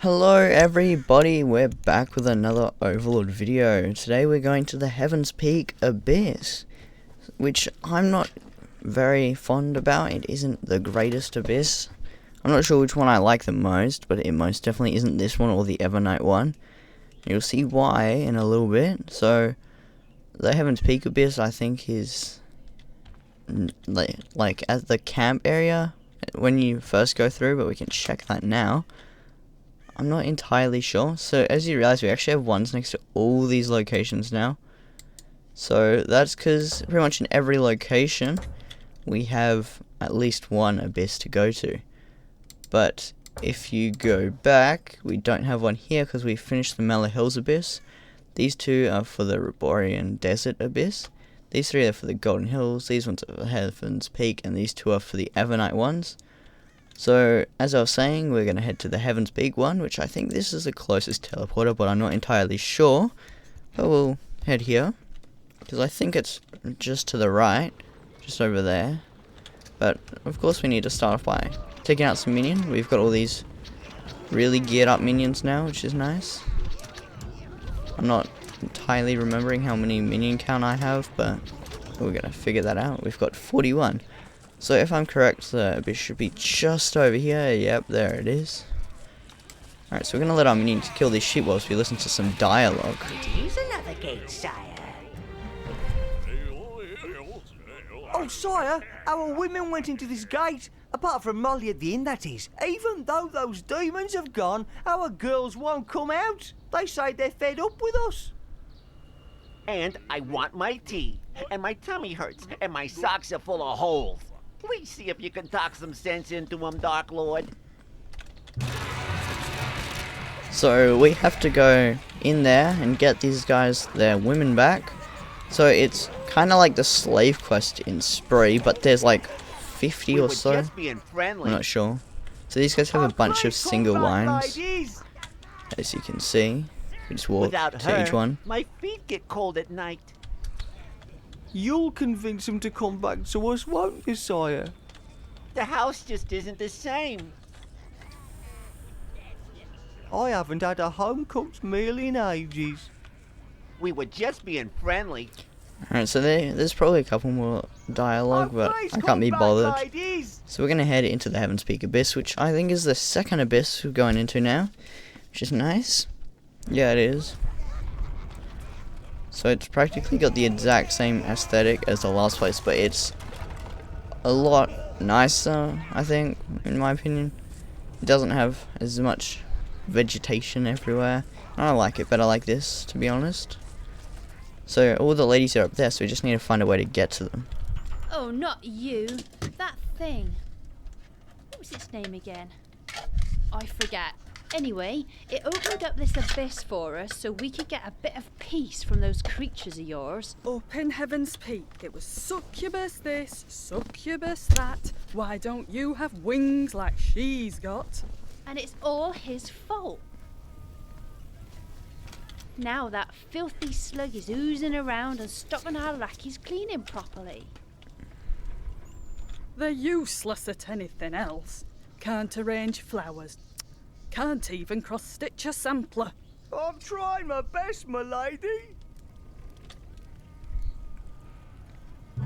Hello everybody, we're back with another Overlord video. Today we're going to the Heaven's Peak Abyss, which I'm not very fond about. It isn't the greatest abyss. I'm not sure which one I like the most, but it most definitely isn't this one or the Evernight one. You'll see why in a little bit. So, the Heaven's Peak Abyss I think is like at the camp area when you first go through, but we can check that now. I'm not entirely sure. So as you realize, we actually have ones next to all these locations now. So that's because pretty much in every location we have at least one abyss to go to. But if you go back, we don't have one here because we finished the Mellow Hills Abyss. These two are for the Reborian Desert Abyss. These three are for the Golden Hills. These ones are for Heaven's Peak, and these two are for the Evernight ones. So, as I was saying, we're going to head to the Heaven's Peak one, which I think this is the closest teleporter, but I'm not entirely sure. But we'll head here, because I think it's just to the right, just over there. But, of course, we need to start off by taking out some minions. We've got all these really geared up minions now, which is nice. I'm not entirely remembering how many minion count I have, but we're going to figure that out. We've got 41. So if I'm correct, the abyss should be just over here. Yep, there it is. Alright, so we're going to let our minions kill these sheep whilst we listen to some dialogue. It is another gate, sire. Oh, sire, our women went into this gate. Apart from Molly at the inn, that is. Even though those demons have gone, our girls won't come out. They say they're fed up with us. And I want my tea. And my tummy hurts. And my socks are full of holes. Please see if you can talk some sense into them, Dark Lord. So we have to go in there and get these guys their women back. So it's kind of like the slave quest in Spree, but there's like 50 or so. Just being friendly. I'm not sure. So these guys have a bunch of single lines, as you can see. We just walk to each one. My feet get cold at night. You'll convince them to come back to us, won't you, sire? The house just isn't the same. I haven't had a home-cooked meal in ages. We were just being friendly. Alright, so there's probably a couple more dialogue, but I can't be bothered. So we're going to head into the Heaven's Peak Abyss, which I think is the second abyss we're going into now, which is nice. Yeah, it is. So it's practically got the exact same aesthetic as the last place, but it's a lot nicer, I think, in my opinion. It doesn't have as much vegetation everywhere. I like it better like this, to be honest. So all the ladies are up there, so we just need to find a way to get to them. Oh, not you. That thing. What was its name again? I forget. Anyway, it opened up this abyss for us so we could get a bit of peace from those creatures of yours. Up in Heaven's Peak, it was succubus this, succubus that. Why don't you have wings like she's got? And it's all his fault. Now that filthy slug is oozing around and stopping our lackeys cleaning properly. They're useless at anything else. Can't arrange flowers. Can't even cross-stitch a sampler. I'm trying my best, my lady.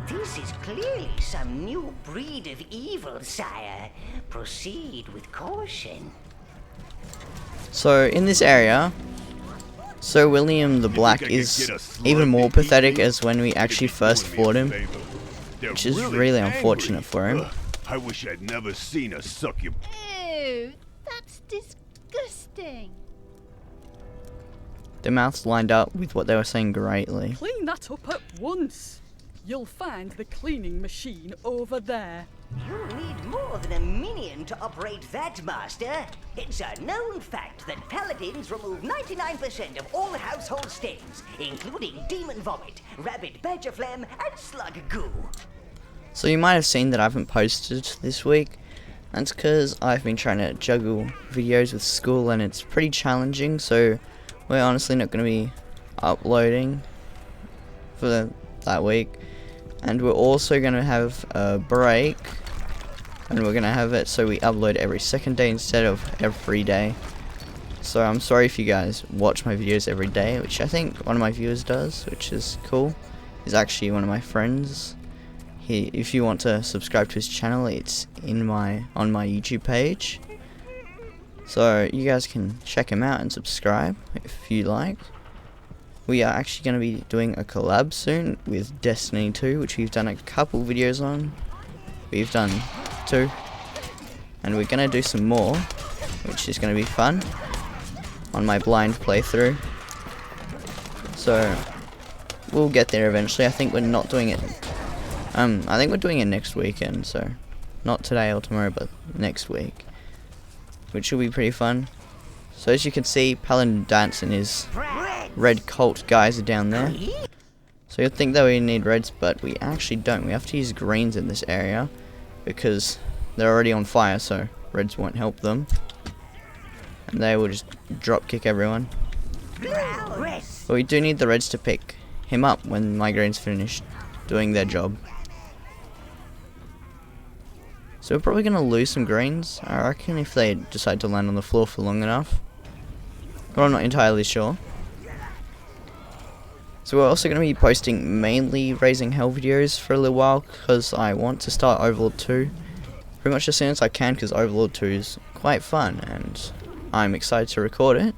This is clearly some new breed of evil, sire. Proceed with caution. So in this area, Sir William the Black is even more pathetic as when we actually first fought him, which is really unfortunate for him. I wish I'd never seen a succubus. Ew, that's disgusting. Their mouths lined up with what they were saying greatly. Clean that up at once. You'll find the cleaning machine over there. You'll need more than a minion to operate that, Master. It's a known fact that paladins remove 99% of all household stains, including demon vomit, rabbit badger phlegm, and slug goo. So you might have seen that I haven't posted this week. That's because I've been trying to juggle videos with school and it's pretty challenging, so we're honestly not going to be uploading for that week. And we're also going to have a break, and we're going to have it so we upload every second day instead of every day. So I'm sorry if you guys watch my videos every day, which I think one of my viewers does, which is cool. He's actually one of my friends. If you want to subscribe to his channel, it's on my YouTube page. So you guys can check him out and subscribe if you like. We are actually going to be doing a collab soon with Destiny 2, which we've done a couple videos on. We've done 2. And we're going to do some more, which is going to be fun, on my blind playthrough. So we'll get there eventually. I think we're not doing it. I think we're doing it next weekend, so not today or tomorrow, but next week, which will be pretty fun. So as you can see, Paladin Dance and his red cult guys are down there. So you'd think that we need reds, but we actually don't. We have to use greens in this area because they're already on fire, so reds won't help them. And they will just drop kick everyone. But we do need the reds to pick him up when my greens finish doing their job. So we're probably going to lose some greens, I reckon, if they decide to land on the floor for long enough. But I'm not entirely sure. So we're also going to be posting mainly Raising Hell videos for a little while, because I want to start Overlord 2 pretty much as soon as I can, because Overlord 2 is quite fun and I'm excited to record it.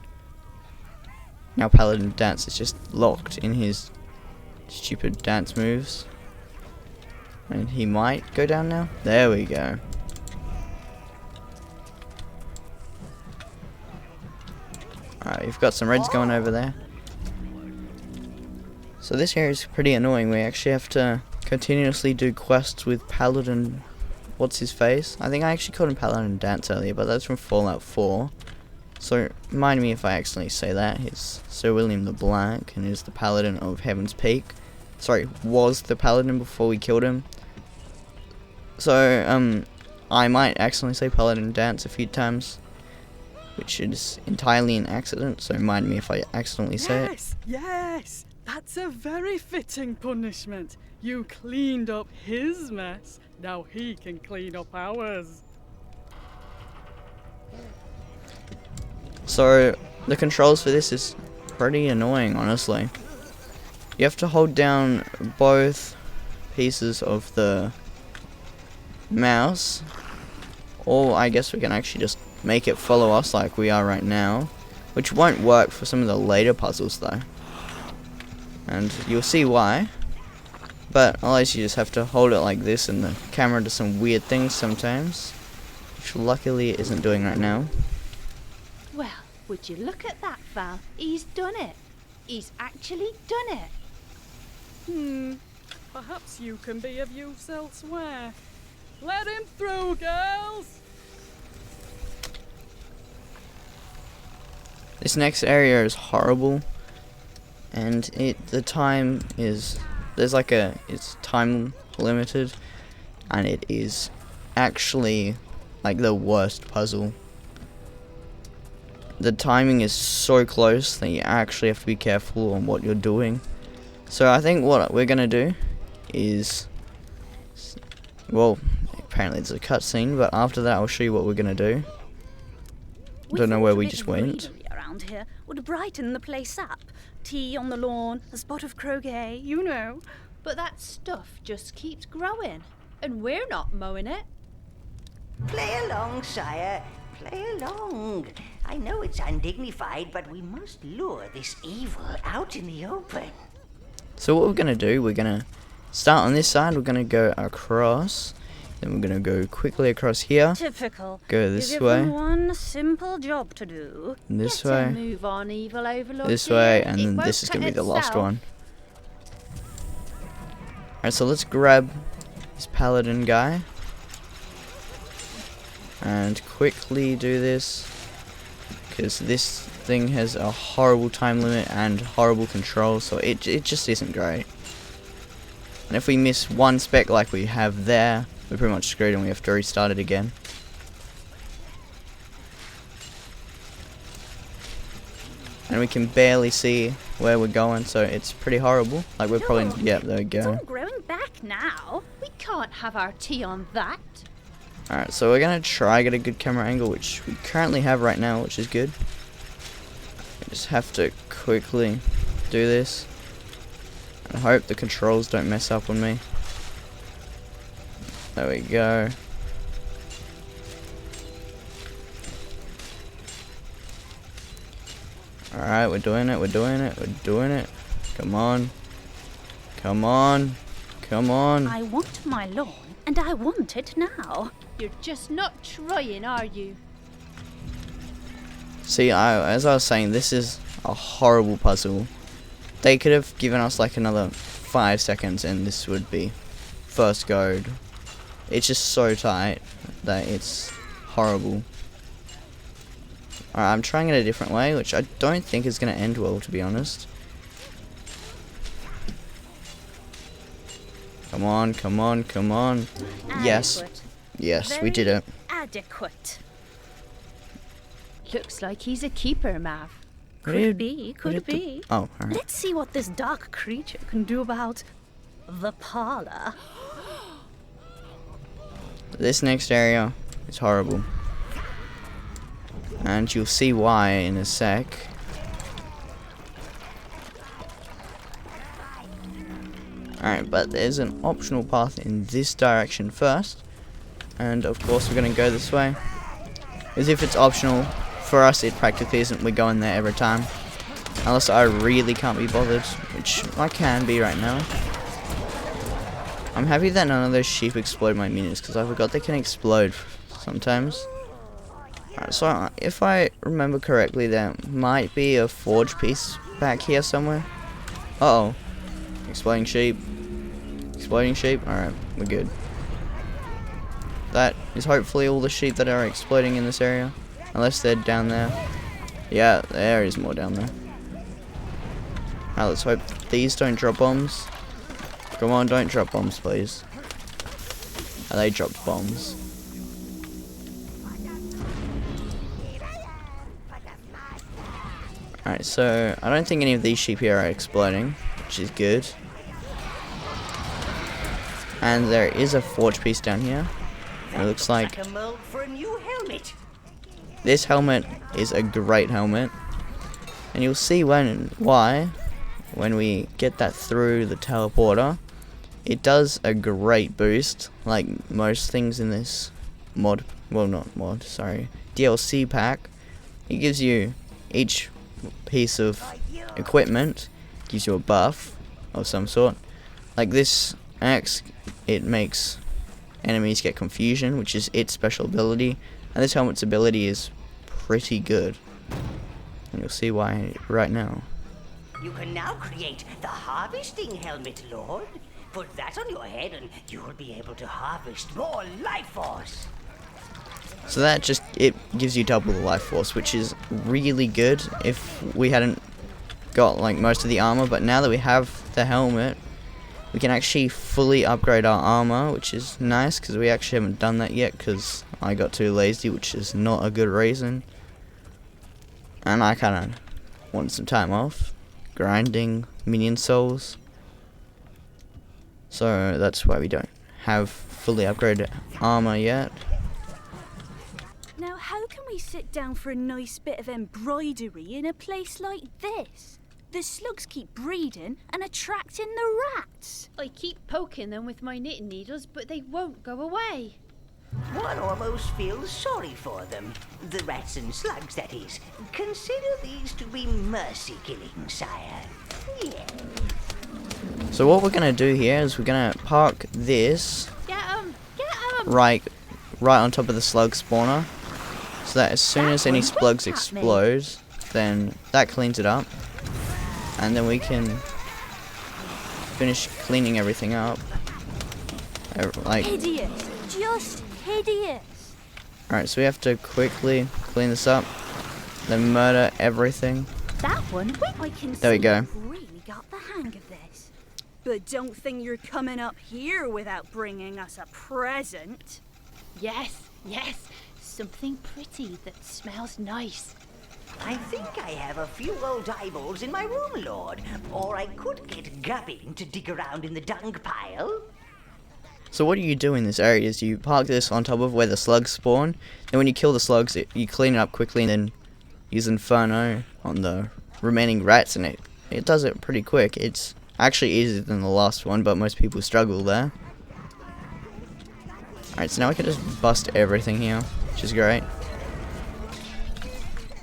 Now Paladin Dance is just locked in his stupid dance moves. And he might go down now. There we go. Alright, we've got some reds going over there. So this here is pretty annoying. We actually have to continuously do quests with Paladin. What's his face? I think I actually called him Paladin Dance earlier, but that's from Fallout 4. So mind me if I accidentally say that. He's Sir William the Black and is the Paladin of Heaven's Peak. Sorry, was the Paladin before we killed him. So, I might accidentally say Paladin Dance a few times, which is entirely an accident, so mind me if I accidentally say it. Yes, that's a very fitting punishment. You cleaned up his mess, now he can clean up ours. So, the controls for this is pretty annoying, honestly. You have to hold down both pieces of the mouse, or I guess we can actually just make it follow us like we are right now, which won't work for some of the later puzzles though, and you'll see why. But otherwise you just have to hold it like this, and the camera does some weird things sometimes, which luckily it isn't doing right now. Well, would you look at that, Val? He's done it. He's actually done it. Perhaps you can be of use elsewhere. Let him through, girls! This next area is horrible, and the time is, it's time limited, and it is actually like the worst puzzle. The timing is so close that you actually have to be careful on what you're doing. So I think what we're gonna do is, well, apparently it's a cutscene, but after that I'll show you what we're gonna do. Don't know where we just went. Around here would brighten the place up. Tea on the lawn, a spot of croquet, you know. But that stuff just keeps growing, and we're not mowing it. Play along, sire. Play along. I know it's undignified, but we must lure this evil out in the open. So what we're gonna do, we're gonna start on this side, we're gonna go across, then we're gonna go quickly across here, Typical. go this you give way, them one simple job to do. this Get way, a move on, evil Overlord. this dear. way, It and then won't this is gonna be cut the last itself. one. Alright, so let's grab this Paladin guy and quickly do this, because this thing has a horrible time limit and horrible control, so it just isn't great. And if we miss one spec like we have there, we're pretty much screwed and we have to restart it again. And we can barely see where we're going, so it's pretty horrible. Like we're probably, yeah, there we It's all go. growing back now. We can't have our tea on that. Alright, so we're gonna try get a good camera angle, which we currently have right now, which is good. Just have to quickly do this. I hope the controls don't mess up on me. There we go. Alright, we're doing it, we're doing it, we're doing it. Come on. Come on. Come on. I want my lawn, and I want it now. You're just not trying, are you? See, as I was saying, this is a horrible puzzle. They could have given us like another 5 seconds and this would be first go. It's just so tight that it's horrible. Alright, I'm trying it a different way, which I don't think is going to end well, to be honest. Come on, come on, come on. Yes. Adequate. Yes, we did it. Adequate. Looks like he's a keeper, Mav. Could be, could be. Oh, alright. Let's see what this dark creature can do about the parlor. This next area is horrible. And you'll see why in a sec. Alright, but there's an optional path in this direction first. And of course we're going to go this way. As if it's optional. For us it practically isn't. We're going there every time. Unless I really can't be bothered. Which I can be right now. I'm happy that none of those sheep explode my minions. Because I forgot they can explode sometimes. Alright, so if I remember correctly, there might be a forge piece back here somewhere. Uh-oh. Exploding sheep. Exploding sheep. Alright, we're good. That is hopefully all the sheep that are exploding in this area. Unless they're down there. Yeah, there is more down there. Alright, let's hope these don't drop bombs. Come on, don't drop bombs, please. Oh, they dropped bombs. Alright, so I don't think any of these sheep here are exploding, which is good. And there is a forge piece down here. It looks like a mold for a new helmet. this helmet is a great helmet. And you'll see why when we get that through the teleporter. It does a great boost, like most things in this mod, well not mod, sorry, DLC pack. It gives you each piece of equipment, gives you a buff of some sort. Like this axe, it makes enemies get confusion, which is its special ability, and this helmet's ability is pretty good. And you'll see why right now. You can now create the harvesting helmet, Lord. Put that on your head and you'll be able to harvest more life force. So that just, it gives you double the life force, which is really good if we hadn't got like most of the armor. But now that we have the helmet, we can actually fully upgrade our armor, which is nice because we actually haven't done that yet because I got too lazy, which is not a good reason. And I kind of wanted some time off grinding minion souls. So that's why we don't have fully upgraded armor yet. Now, how can we sit down for a nice bit of embroidery in a place like this? The slugs keep breeding and attracting the rats. I keep poking them with my knitting needles, but they won't go away. One almost feels sorry for them. The rats and slugs, that is. Consider these to be mercy killing, sire. Yeah. So what we're gonna do here is we're gonna park this Get 'em! Get 'em! right on top of the slug spawner, so that as soon as any slugs explode, then that cleans it up, and then we can finish cleaning everything up. Like, Hideous. Just hideous. alright, so we have to quickly clean this up, then murder everything. That one, I can There we see go. you've really got the hang of this. But don't think you're coming up here without bringing us a present. Yes, yes. Something pretty that smells nice. I think I have a few old eyeballs in my room, Lord. Or I could get Gubbin to dig around in the dung pile. So what do you do in this area is you park this on top of where the slugs spawn, and when you kill the slugs, you clean it up quickly, and then use Inferno on the remaining rats, and it does it pretty quick. It's actually easier than the last one, but most people struggle there. Alright, so now we can just bust everything here, which is great.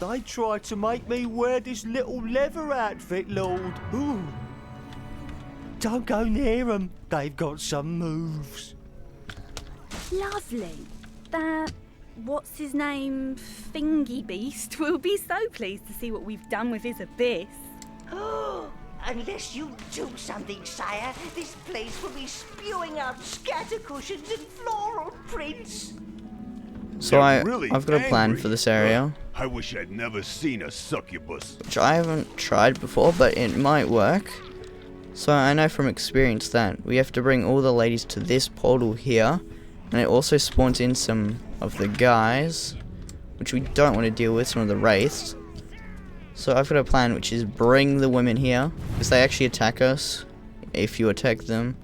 They tried to make me wear this little leather outfit, Lord. Ooh. Don't go near them. They've got some moves. Lovely. That, what's his name, Thingy Beast will be so pleased to see what we've done with his abyss. Oh, unless you do something, sire, this place will be spewing out scatter cushions and floral prints. So They're really I've got a plan angry. for this area, I wish I'd never seen a succubus. which I haven't tried before, but it might work. So I know from experience that we have to bring all the ladies to this portal here, and it also spawns in some of the guys, which we don't want to deal with, some of the wraiths. So I've got a plan, which is bring the women here, because they actually attack us if you attack them.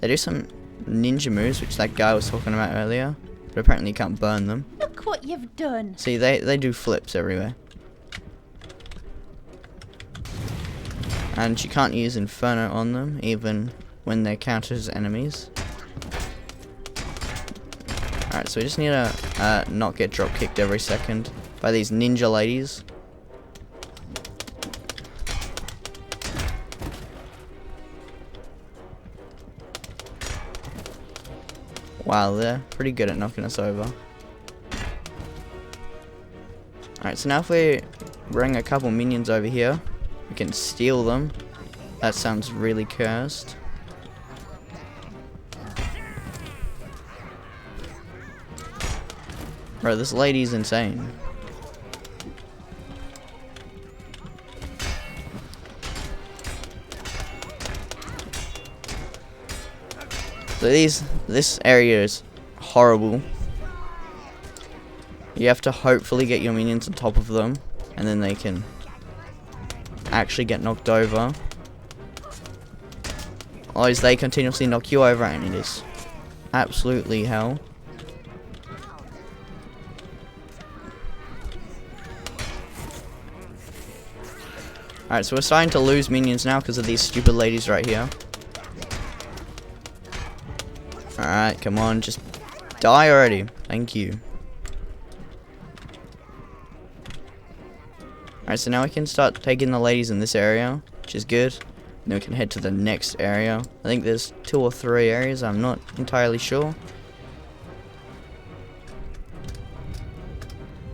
They do some ninja moves, which that guy was talking about earlier, but apparently you can't burn them. Look what you've done. See, they do flips everywhere. And you can't use Inferno on them, even when they're counted as enemies. Alright, so we just need to not get drop kicked every second by these ninja ladies. Wow, they're pretty good at knocking us over. Alright, so now if we bring a couple minions over here, we can steal them. That sounds really cursed. Bro, this lady's insane. So this area is horrible. You have to hopefully get your minions on top of them, and then they can actually get knocked over. Otherwise they continuously knock you over, and it is absolutely hell. Alright, so we're starting to lose minions now because of these stupid ladies right here. Alright, come on, just die already. Thank you. Alright, so now we can start taking the ladies in this area, which is good. And then we can head to the next area. I think there's 2 or 3 areas, I'm not entirely sure.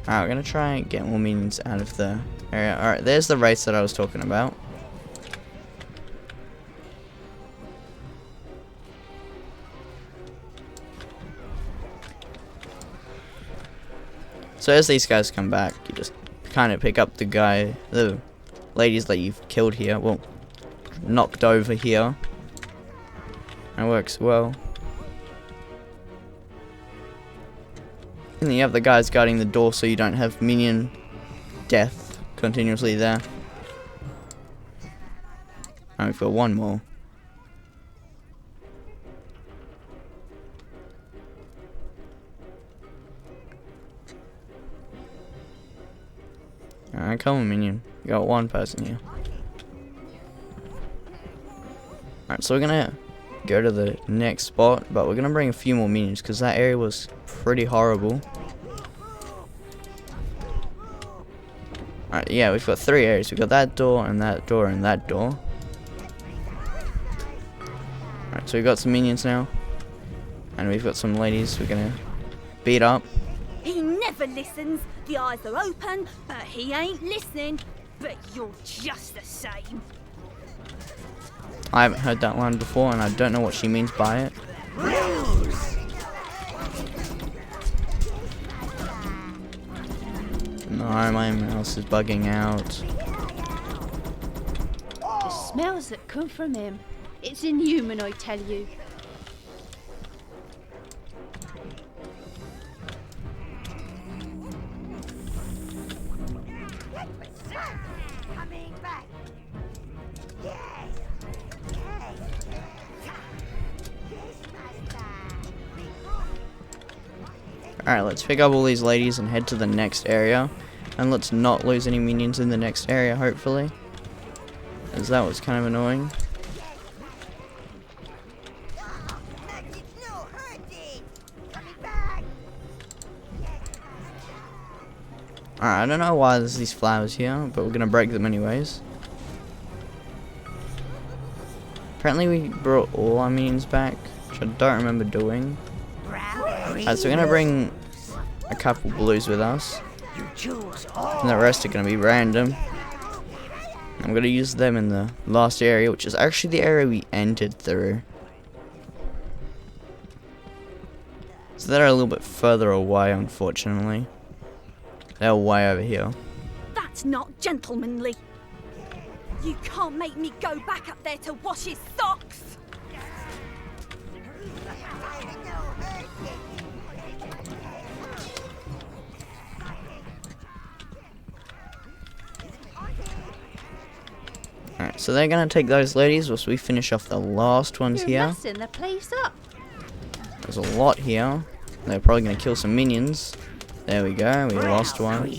Alright, we're gonna try and get more minions out of the area. Alright, there's the race that I was talking about. So as these guys come back, you just kind of pick up the ladies that you've killed here, well, knocked over here. That works well. And then you have the guys guarding the door so you don't have minion death continuously there. And we've got one more. Alright, come on, minion. You got one person here. Alright, so we're gonna go to the next spot, but we're gonna bring a few more minions because that area was pretty horrible. Alright, yeah, we've got 3 areas. We've got that door and that door and that door. Alright, so we've got some minions now. And we've got some ladies we're gonna beat up. He never listens. The eyes are open, but he ain't listening. But you're just the same. I haven't heard that line before and I don't know what she means by it. No, my mouse is bugging out. The smells that come from him. It's inhuman, I tell you. Alright, let's pick up all these ladies and head to the next area. And let's not lose any minions in the next area, hopefully. As that was kind of annoying. Alright, I don't know why there's these flowers here, but we're gonna break them anyways. Apparently we brought all our minions back, which I don't remember doing. Alright, so we're gonna bring a couple blues with us. And the rest are gonna be random. I'm gonna use them in the last area, which is actually the area we entered through. So they're a little bit further away, unfortunately. They're way over here. That's not gentlemanly. You can't make me go back up there to wash his socks. Alright, so they're gonna take those ladies whilst we finish off the last ones You're here. messing the place up. There's a lot here. They're probably gonna kill some minions. There we go, we lost one.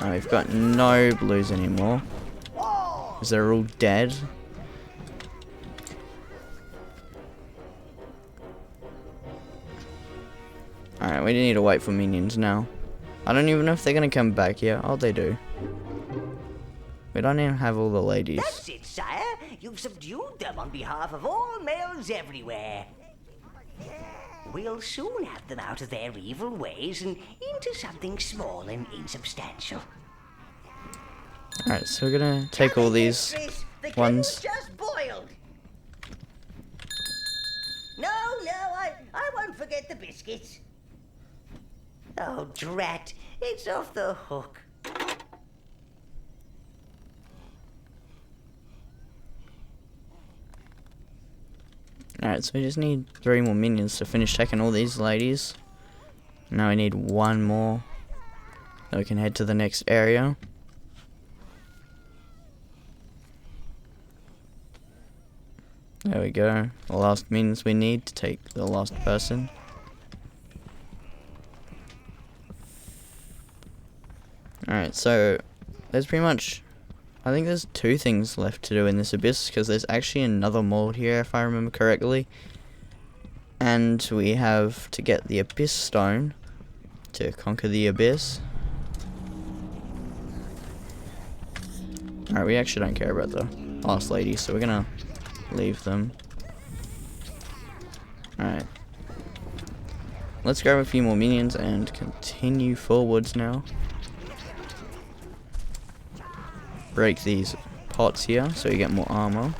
We've got no blues anymore. Because they're all dead. Alright, we need to wait for minions now. I don't even know if they're gonna come back here. Oh, they do. We don't even have all the ladies. That's it, sire. You've subdued them on behalf of all males everywhere. We'll soon have them out of their evil ways and into something small and insubstantial. Alright, so we're gonna take all these The ones. kettle's just boiled. No, I won't forget the biscuits. Oh, drat. It's off the hook. Alright, so we just need 3 more minions to finish taking all these ladies. Now we need 1 more. Then we can head to the next area. There we go. The last minions we need to take the last person. Alright, so there's pretty much, I think there's 2 things left to do in this abyss, because there's actually another mold here if I remember correctly. And we have to get the abyss stone to conquer the abyss. Alright, we actually don't care about the last lady, so we're gonna leave them. Alright. Let's grab a few more minions and continue forwards now. Break these pots here so you get more armor.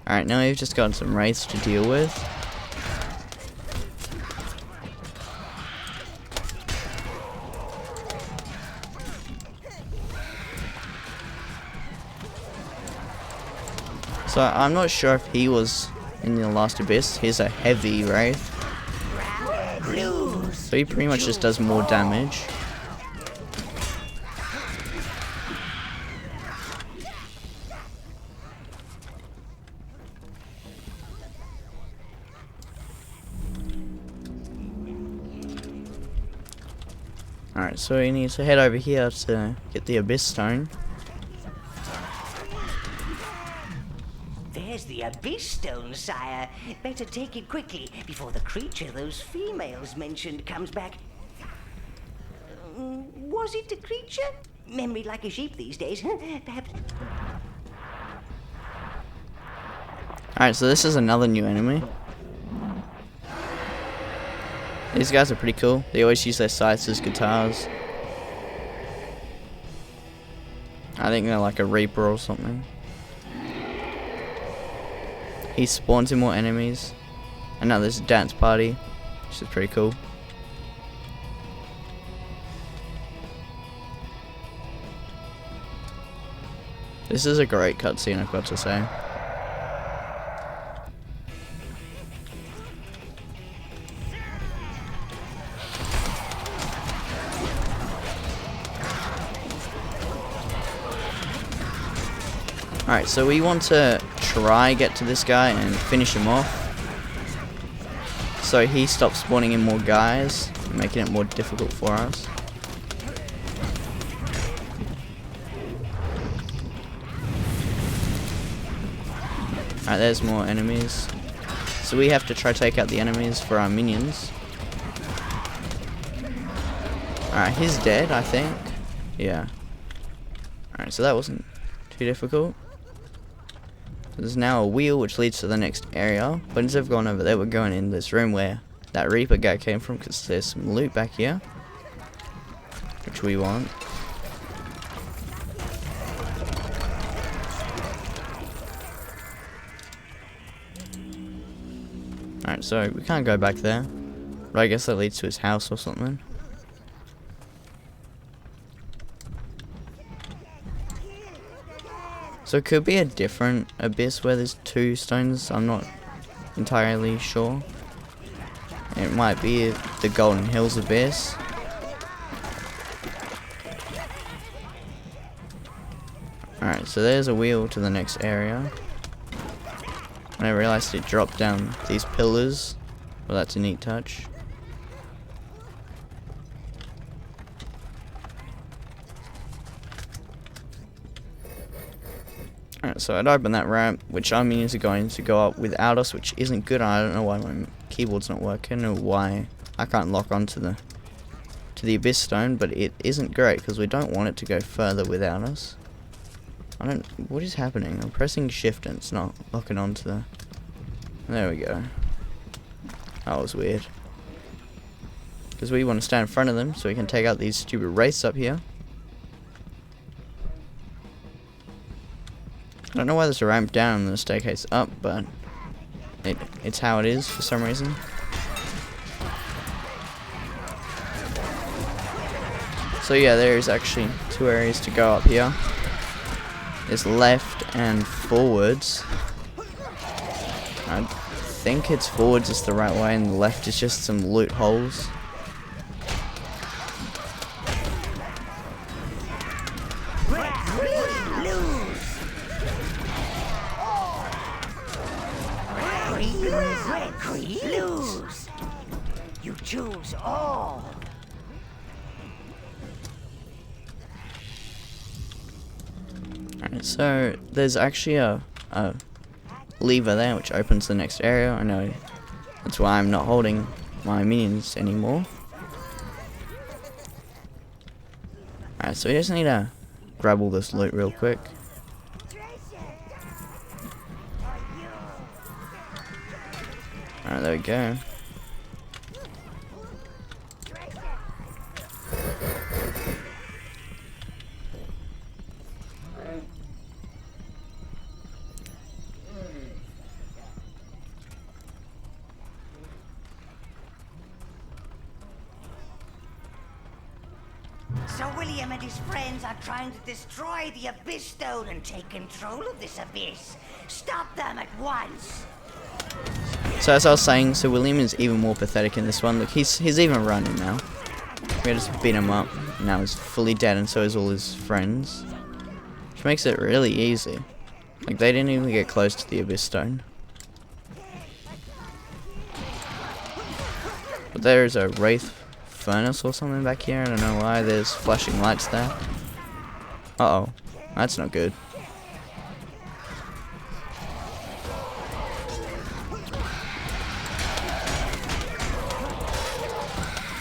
Alright, now we've just got some wraiths to deal with. So I'm not sure if he was in the last abyss. He's a heavy wraith. So he pretty much just does more damage. Alright, so we need to head over here to get the abyss stone. There's the abyss stone, sire. Better take it quickly before the creature those females mentioned comes back. Was it a creature? Memory like a sheep these days, huh? Perhaps. Alright, so this is another new enemy. These guys are pretty cool. They always use their scythes as guitars. I think they're like a reaper or something. He spawns in more enemies. And now there's a dance party, which is pretty cool. This is a great cutscene, I've got to say. Alright, so we want to try get to this guy and finish him off. So he stops spawning in more guys, making it more difficult for us. Alright, there's more enemies. So we have to try take out the enemies for our minions. Alright, he's dead, I think. Yeah. Alright, so that wasn't too difficult. There's now a wheel which leads to the next area, but instead of going over there, we're going in this room where that Reaper guy came from, because there's some loot back here, which we want. Alright, so we can't go back there, but I guess that leads to his house or something. So it could be a different abyss where there's 2 stones, I'm not entirely sure. It might be the Golden Hills abyss. Alright, so there's a wheel to the next area. And I realized it dropped down these pillars. Well, that's a neat touch. Alright, so I'd open that ramp, which our minions are going to go up without us, which isn't good. I don't know why my keyboard's not working or why I can't lock onto the abyss stone, but it isn't great because we don't want it to go further without us. What is happening? I'm pressing shift and it's not locking onto the... There we go. That was weird. Because we want to stand in front of them so we can take out these stupid wraiths up here. I don't know why there's a ramp down and the staircase up, but it's how it is for some reason. So yeah, there is actually 2 areas to go up here. There's left and forwards. I think it's forwards is the right way and the left is just some loot holes. Lose. You choose all. Alright, so there's actually a lever there which opens the next area. I know that's why I'm not holding my minions anymore. Alright, so we just need to grab all this loot real quick. Alright, there we go. Sir William and his friends are trying to destroy the Abyss Stone and take control of this abyss. Stop them at once. So as I was saying, Sir William is even more pathetic in this one. Look, he's even running now. We just beat him up. Now he's fully dead, and so is all his friends. Which makes it really easy. Like, they didn't even get close to the Abyss Stone. But there is a Wraith Furnace or something back here. I don't know why there's flashing lights there. Uh-oh. That's not good.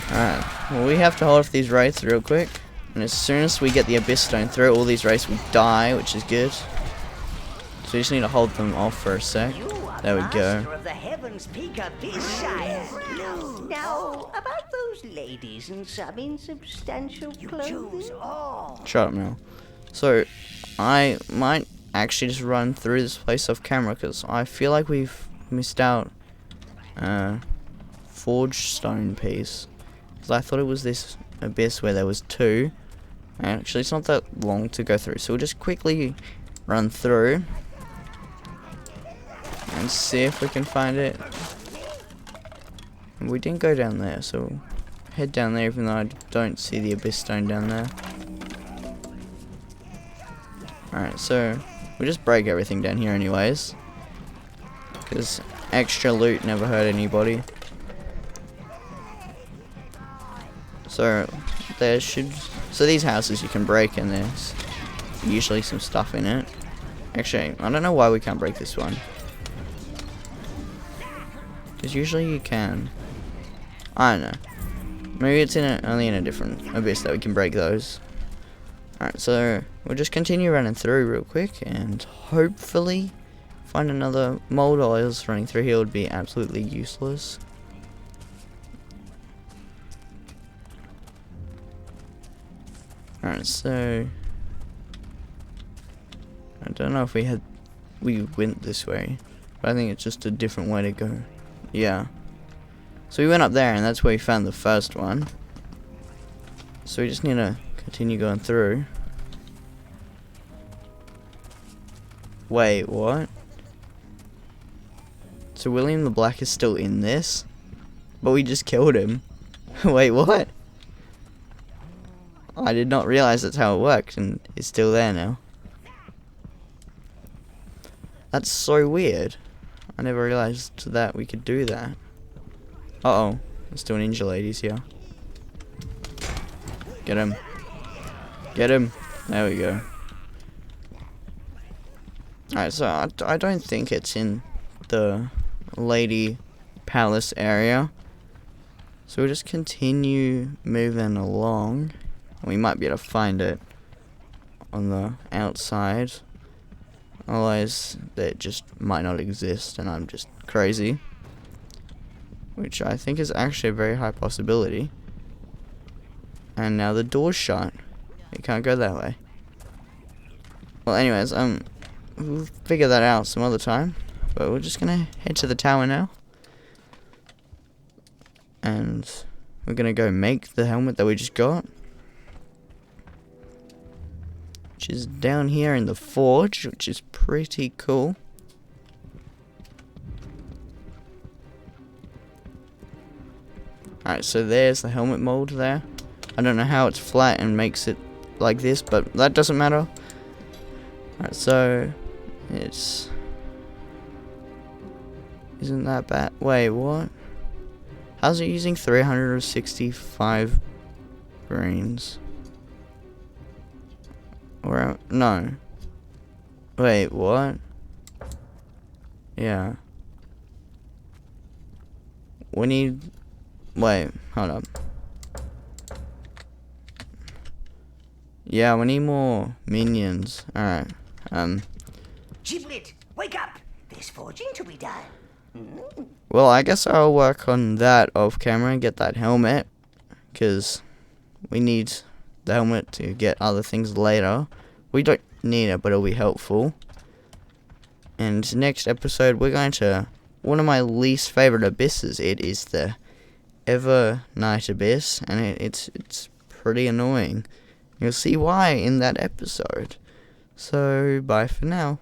Alright, well, we have to hold off these wraiths real quick, and as soon as we get the Abyss Stone through, all these wraiths will die, which is good. So we just need to hold them off for a sec. There we go. Of the Heavens Peak Abyss, sire. Now, about those ladies in some insubstantial clothing. Shut up now. So, I might actually just run through this place off camera, because I feel like we've missed out Forged Stone piece. I thought it was this abyss where there was 2, and actually it's not that long to go through, so we'll just quickly run through and see if we can find it. And we didn't go down there, so we'll head down there even though I don't see the Abyss Stone down there. Alright, so We'll just break everything down here anyways. Because extra loot never hurt anybody. So these houses you can break, and there's usually some stuff in it. Actually, I don't know why we can't break this one. Because usually you can. I don't know. Maybe it's only in a different abyss that we can break those. Alright, so we'll just continue running through real quick and hopefully find another mold oils. Running through here would be absolutely useless. Alright, so I don't know if we went this way, but I think it's just a different way to go. Yeah. So we went up there, and that's where we found the first one. So we just need to continue going through. Wait, what? So William the Black is still in this? But we just killed him. Wait, what? I did not realize that's how it worked, and it's still there now. That's so weird. I never realized that we could do that. Uh-oh. There's still ninja ladies here. Get him. Get him. There we go. Alright, so I don't think it's in the Lady Palace area. So we'll just continue moving along. We might be able to find it on the outside. Otherwise, it just might not exist and I'm just crazy. Which I think is actually a very high possibility. And now the door's shut. You can't go that way. Well, anyways, we'll figure that out some other time. But we're just gonna head to the tower now. And we're gonna go make the helmet that we just got. Which is down here in the forge, which is pretty cool. Alright, so there's the helmet mold there. I don't know how it's flat and makes it like this, but that doesn't matter. Alright, so it's... Isn't that bad? Wait, what? How's it using 365 greens? Or, no. Wait, what? Yeah. We need... Wait, hold up. Yeah, we need more minions. Alright. Giblet, wake up! There's forging to be done. Well, I guess I'll work on that off camera and get that helmet. Because we need the helmet to get other things later. We don't need it, but it'll be helpful. And next episode, we're going to one of my least favorite abysses. It is the Ever Night Abyss, and it's pretty annoying. You'll see why in that episode. So, bye for now.